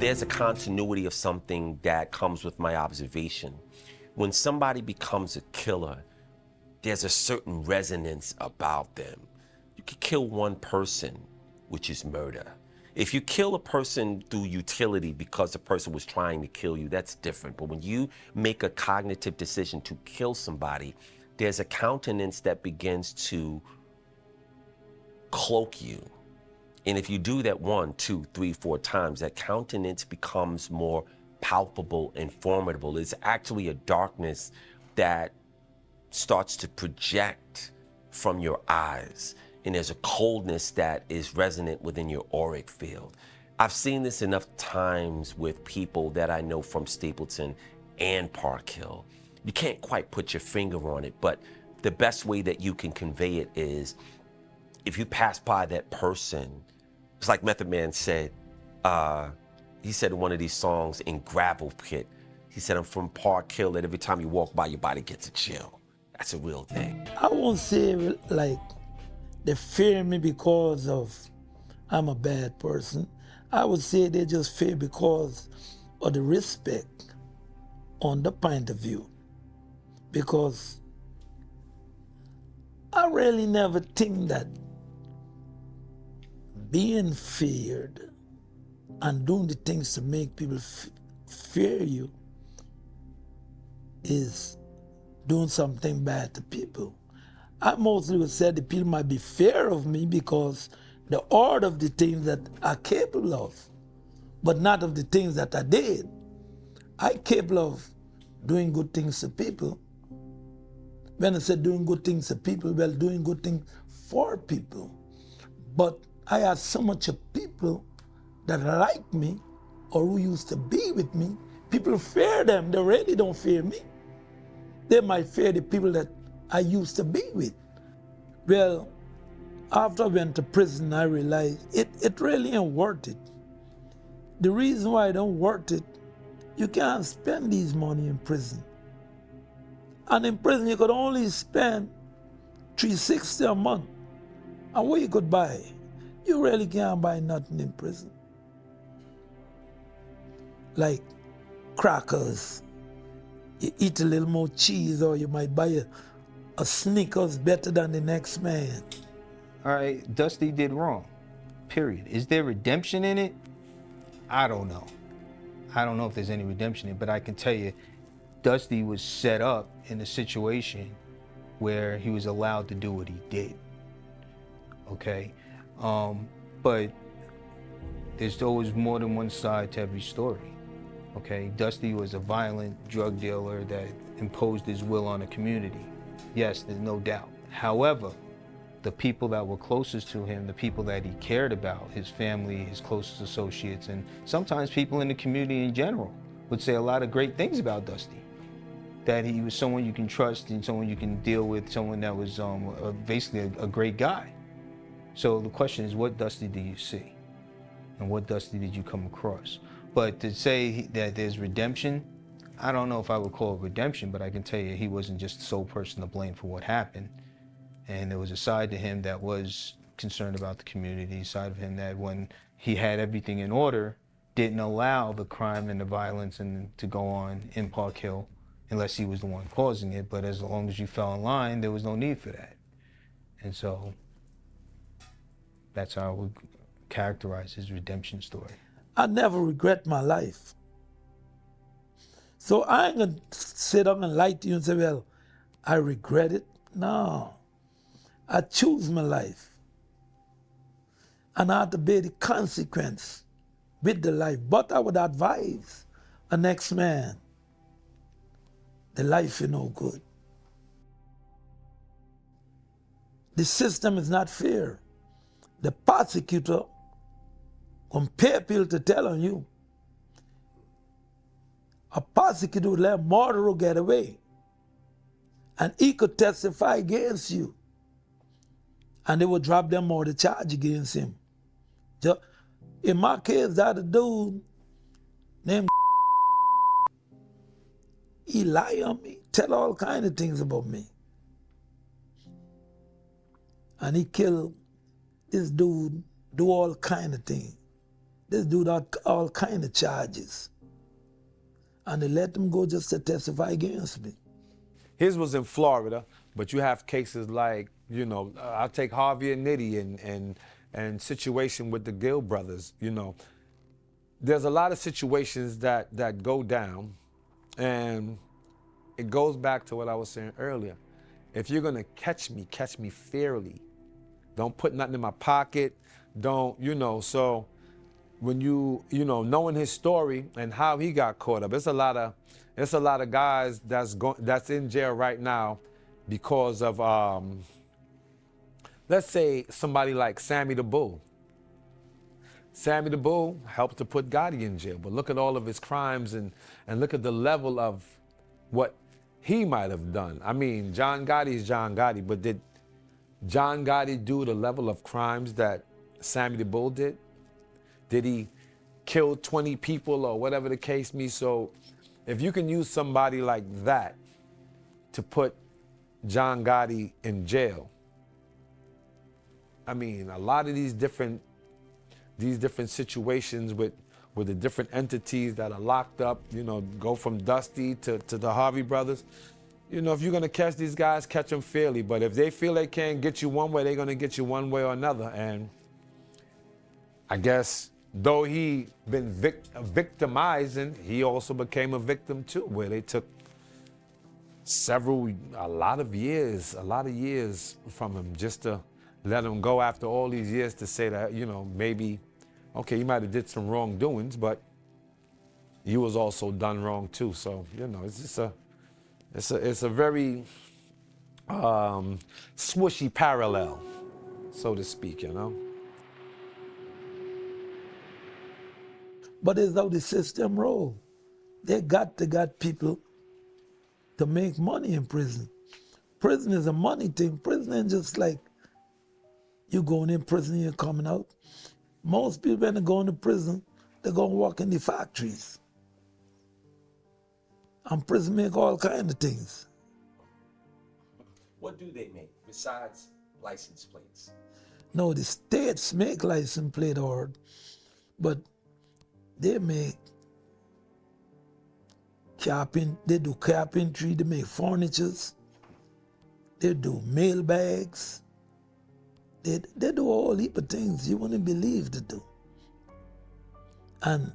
there's a continuity of something that comes with my observation. When somebody becomes a killer, there's a certain resonance about them. You could kill one person, which is murder. If you kill a person through utility because the person was trying to kill you, that's different. But when you make a cognitive decision to kill somebody, there's a countenance that begins to cloak you. And if you do that 1, 2, 3, 4 times, that countenance becomes more palpable and formidable. It's actually a darkness that starts to project from your eyes. And there's a coldness that is resonant within your auric field. I've seen this enough times with people that I know from Stapleton and Park Hill. You can't quite put your finger on it, but the best way that you can convey it is if you pass by that person. It's like Method Man said, he said in one of these songs, in Gravel Pit, he said, I'm from Park Hill, and every time you walk by, your body gets a chill. That's a real thing. I won't say like they fear me because of I'm a bad person. I would say they just fear because of the respect on the point of view. Because I really never think that being feared and doing the things to make people fear you is doing something bad to people. I mostly would say that people might be fear of me because the order of the things that I'm capable of, but not of the things that I did. I'm capable of doing good things to people. When I say doing good things to people, well, doing good things for people. But I have so much of people that like me or who used to be with me. People fear them. They really don't fear me. They might fear the people that I used to be with. Well, after I went to prison, I realized it really ain't worth it. The reason why it don't worth it, you can't spend these money in prison. And in prison, you could only spend $360 a month. And what you could buy? You really can't buy nothing in prison. Like crackers. You eat a little more cheese, or you might buy a Snickers better than the next man. All right, Dusty did wrong, period. Is there redemption in it? I don't know. I don't know if there's any redemption in it, but I can tell you, Dusty was set up in a situation where he was allowed to do what he did, okay? But there's always more than one side to every story, okay? Dusty was a violent drug dealer that imposed his will on the community. Yes, there's no doubt. However, the people that were closest to him, the people that he cared about, his family, his closest associates, and sometimes people in the community in general would say a lot of great things about Dusty. That he was someone you can trust and someone you can deal with, someone that was basically a great guy. So the question is, what Dusty do you see? And what Dusty did you come across? But to say that there's redemption, I don't know if I would call it redemption, but I can tell you he wasn't just the sole person to blame for what happened. And there was a side to him that was concerned about the community, a side of him that when he had everything in order, didn't allow the crime and the violence and to go on in Park Hill, unless he was the one causing it. But as long as you fell in line, there was no need for that. And so that's how I would characterize his redemption story. I never regret my life. So I ain't gonna sit up and lie to you and say, well, I regret it. No, I choose my life. And I have to bear the consequence with the life. But I would advise a next man, the life is no good. The system is not fair. The prosecutor compare people to tell on you. A prosecutor would let murderer get away, and he could testify against you, and they would drop them all the charge against him. In my case, that a dude named he lie on me, tell all kind of things about me. And he killed this dude, do all kind of things. They do that all kind of charges. And they let them go just to testify against me. His was in Florida, but you have cases like, you know, I'll take Harvey and Nitty and situation with the Gill brothers, you know. There's a lot of situations that go down, and it goes back to what I was saying earlier. If you're gonna catch me fairly. Don't put nothing in my pocket. Don't, you know, so when you know, knowing his story and how he got caught up, it's a lot of guys that's in jail right now because of let's say somebody like Sammy the Bull. Sammy the Bull helped to put Gotti in jail, but look at all of his crimes and look at the level of what he might have done. I mean, John Gotti is John Gotti, but did John Gotti do the level of crimes that Sammy the Bull did? Did he kill 20 people or whatever the case may be? So if you can use somebody like that to put John Gotti in jail, I mean, a lot of these different situations with the different entities that are locked up, you know, go from Dusty to the Harvey brothers. You know, if you're gonna catch these guys, catch them fairly. But if they feel they can't get you one way, they're gonna get you one way or another. And I guess though he been victimizing, he also became a victim too, where they took a lot of years from him just to let him go after all these years to say that, you know, maybe, okay, you might have did some wrongdoings, but you was also done wrong too. So, you know, it's just it's a very swishy parallel, so to speak, you know. But it's how the system roll. They got people to make money in prison. Prison is a money thing. Prison ain't just like you going in prison, you're coming out. Most people when they go into prison, they're going to work in the factories. And prison make all kinds of things. What do they make besides license plates? No, the states make license plate or, but they make they do carpentry, they make furnitures, they do mail bags, they do a whole heap of things you wouldn't believe they do. And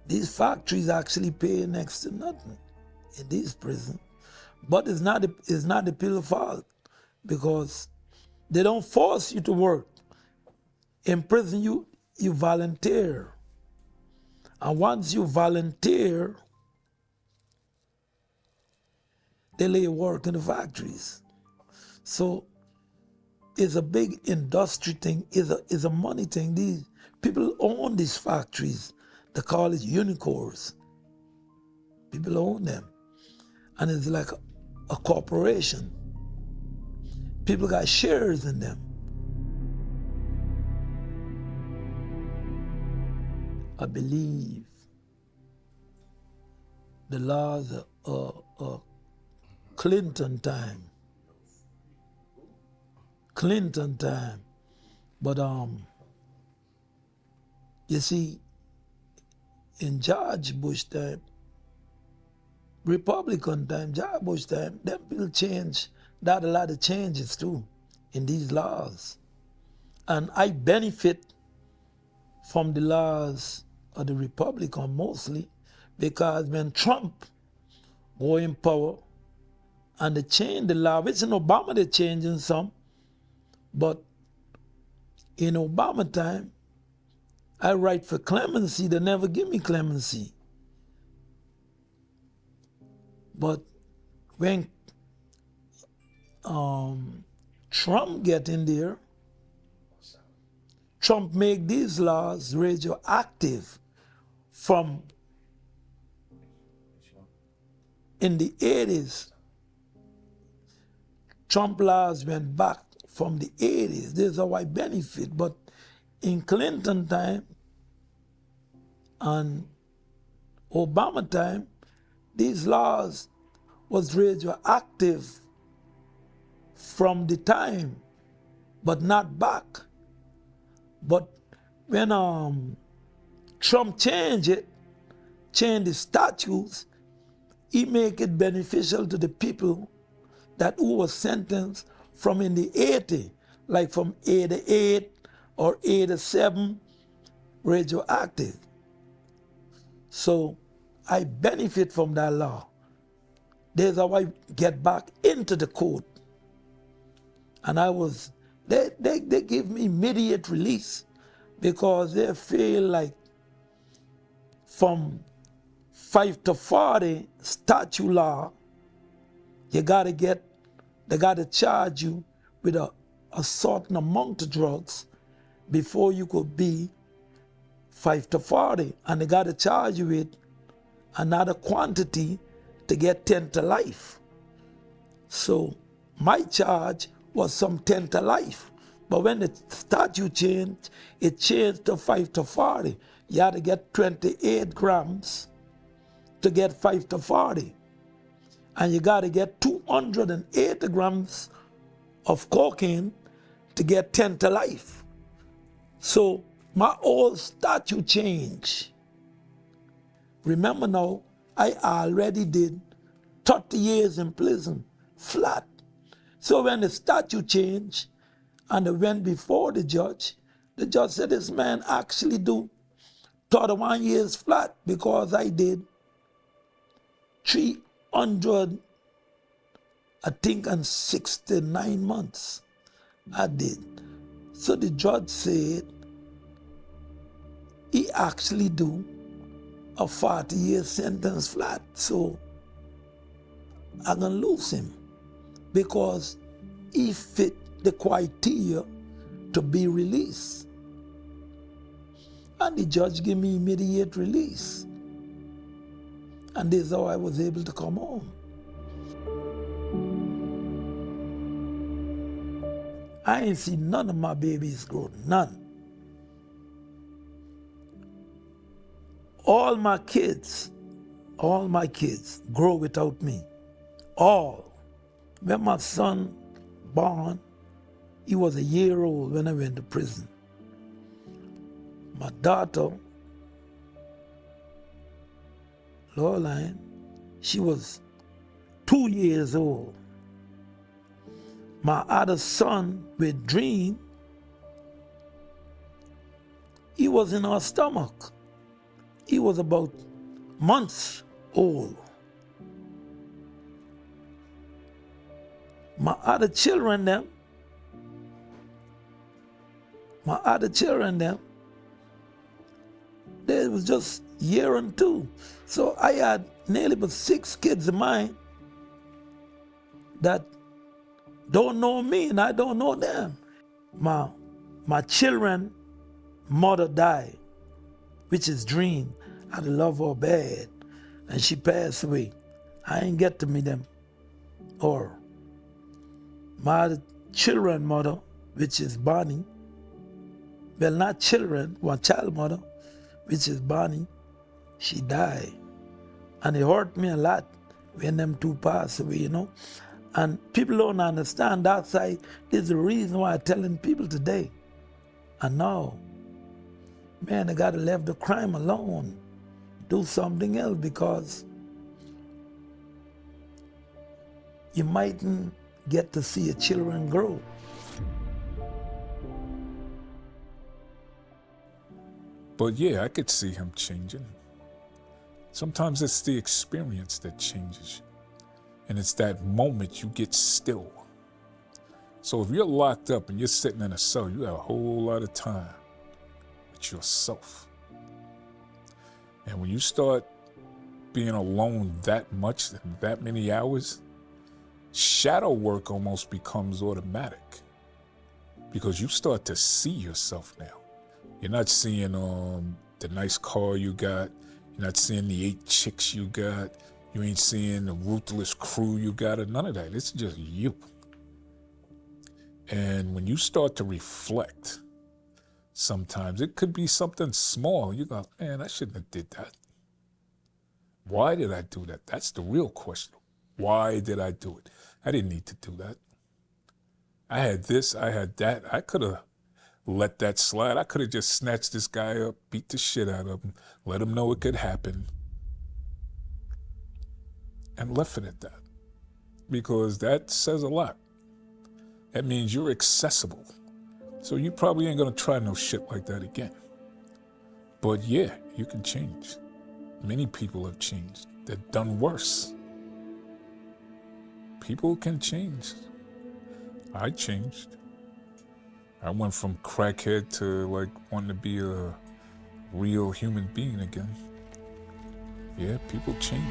these factories actually pay next to nothing in these prisons. But it's not the people's fault because they don't force you to work. In prison, you volunteer. And once you volunteer, they lay work in the factories. So it's a big industry thing, it's a money thing. These people own these factories. They call it unicorns. People own them. And it's like a corporation. People got shares in them. I believe the laws of Clinton time. But you see, in George Bush time, Republican time, George Bush time, them people change. That a lot of changes too in these laws. And I benefit from the laws of the Republican mostly because when Trump go in power and they change the law, which in Obama they changing some, but in Obama time, I write for clemency, they never give me clemency. But when Trump get in there, Trump make these laws radioactive from in the 80s. Trump laws went back from the 80s. This is how I benefit. But in Clinton time and Obama time, these laws was radioactive from the time, but not back. But when Trump changed the statutes, he make it beneficial to the people that who was sentenced from in the 80, like from 88 or 87, radioactive. So I benefit from that law. There's how I get back into the court. And they give me immediate release because they feel like from 5 to 40 statute law, they gotta charge you with a certain amount of drugs before you could be 5 to 40. And they gotta charge you with another quantity to get 10 to life. So my charge was some 10 to life. But when the statute changed, it changed to 5 to 40. You had to get 28 grams to get 5 to 40. And you got to get 280 grams of cocaine to get 10 to life. So my whole statute changed. Remember now, I already did 30 years in prison, flat. So when the statute changed and it went before the judge said this man actually do 31 years flat because I did 300, I think, and 69 months. I did. So the judge said he actually do a 40-year sentence flat. So I'm gonna lose him because he fit the criteria to be released. And the judge gave me immediate release. And this is how I was able to come home. I ain't seen none of my babies grow, none. All my kids grow without me, all. When my son born, he was a year old when I went to prison. My daughter, Lorline, she was 2 years old. My other son with Dream, he was in our stomach. He was about months old. My other children, they was just year and two. So I had nearly about 6 kids of mine that don't know me and I don't know them. My children, mother died, which is Dream. I love her bad, and she passed away. I ain't get to meet them. Or my children mother, which is Bonnie, well, not children, one child mother, which is Bonnie, she died. And it hurt me a lot when them two passed away, you know. And people don't understand that side. This is the reason why I'm telling people today. And now, man, I gotta leave the crime alone. Do something else because you mightn't get to see your children grow. But yeah, I could see him changing. Sometimes it's the experience that changes you. And it's that moment you get still. So if you're locked up and you're sitting in a cell, you have a whole lot of time with yourself. And when you start being alone that much, that many hours, shadow work almost becomes automatic because you start to see yourself now. You're not seeing the nice car you got. You're not seeing the 8 chicks you got. You ain't seeing the ruthless crew you got or none of that. It's just you. And when you start to reflect, sometimes it could be something small. You go, man, I shouldn't have did that. Why did I do that? That's the real question. Why did I do it? I didn't need to do that. I had this, I had that. I could have let that slide. I could have just snatched this guy up, beat the shit out of him, let him know it could happen, and left it at that. Because that says a lot. That means you're accessible. So you probably ain't gonna try no shit like that again. But yeah, you can change. Many people have changed. They've done worse. People can change. I changed. I went from crackhead to like wanting to be a real human being again. Yeah, people change.